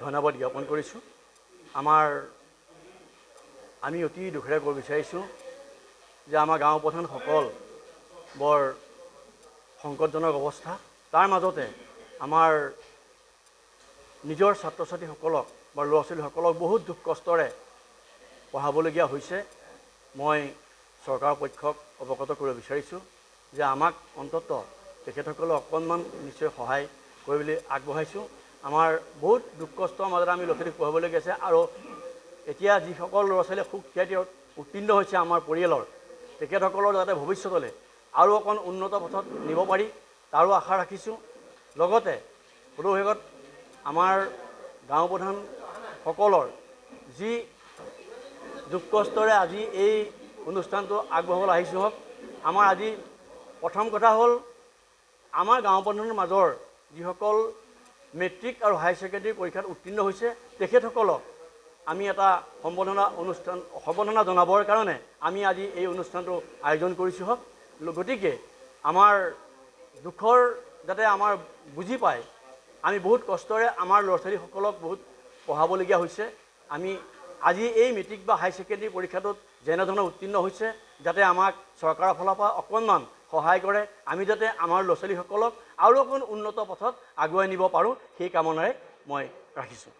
ধন্যবাদ জ্ঞাপন কৰিছোঁ। আমি অতি দুখেৰে ক'ব বিচাৰিছোঁ যে আমাৰ গাঁও প্ৰধানসকল বৰ সংকটজনক অৱস্থা। তাৰ মাজতে আমাৰ নিজৰ ছাত্ৰ ছাত্ৰীসকলক বা ল'ৰা ছোৱালীসকলক বহুত দুখ কষ্টৰে পঢ়াবলগীয়া হৈছে। মই চৰকাৰৰ পক্ষক অৱগত কৰিব বিচাৰিছোঁ যে আমাক অন্ততঃ তেখেতসকলে অকণমান নিশ্চয় সহায় কৰিবলৈ আগবঢ়াইছোঁ। আমাৰ বহুত দুখ কষ্টৰ মাজত আমি ল'ৰা ছোৱালীক পঢ়াবলগীয়া আছে আৰু এতিয়া যিসকল ল'ৰা ছোৱালীয়ে সুখ্যাতি উত্তীৰ্ণ হৈছে আমাৰ পৰিয়ালৰ, তেখেতসকলৰ যাতে ভৱিষ্যতলৈ আৰু অকণ উন্নত পথত নিব পাৰি তাৰো আশা ৰাখিছোঁ। লগতে সদুভাগত আমাৰ গাঁও প্ৰধানসকলৰ যি দুখ কষ্টৰে আজি এই অনুষ্ঠানটো আগবঢ়াবলৈ আহিছোঁ হওক। আমাৰ আজি প্ৰথম কথা হ'ল আমাৰ গাঁও প্ৰধানৰ মাজৰ যিসকল মেট্ৰিক আৰু হায়াৰ ছেকেণ্ডেৰী পৰীক্ষাত উত্তীৰ্ণ হৈছে তেখেতসকলক আমি এটা সম্বৰ্ধনা জনাবৰ কাৰণে আমি আজি এই অনুষ্ঠানটো আয়োজন কৰিছোঁ হওক। গতিকে আমাৰ দুখৰ যাতে আমাৰ বুজি পায়, আমি বহুত কষ্টৰে আমাৰ ল'ৰা ছোৱালীসকলক বহুত পঢ়াবলগীয়া হৈছে। আমি আজি এই মেট্ৰিক বা হায়াৰ ছেকেণ্ডেৰী পৰীক্ষাটোত যেনেধৰণে উত্তীৰ্ণ হৈছে যাতে আমাক চৰকাৰৰ ফালৰ পৰা অকণমান সহায় কৰে, আমি যাতে আমাৰ ল'ৰা ছোৱালীসকলক আৰু অকণ উন্নত পথত আগুৱাই নিব পাৰোঁ সেই কামনাৰে মই ৰাখিছোঁ।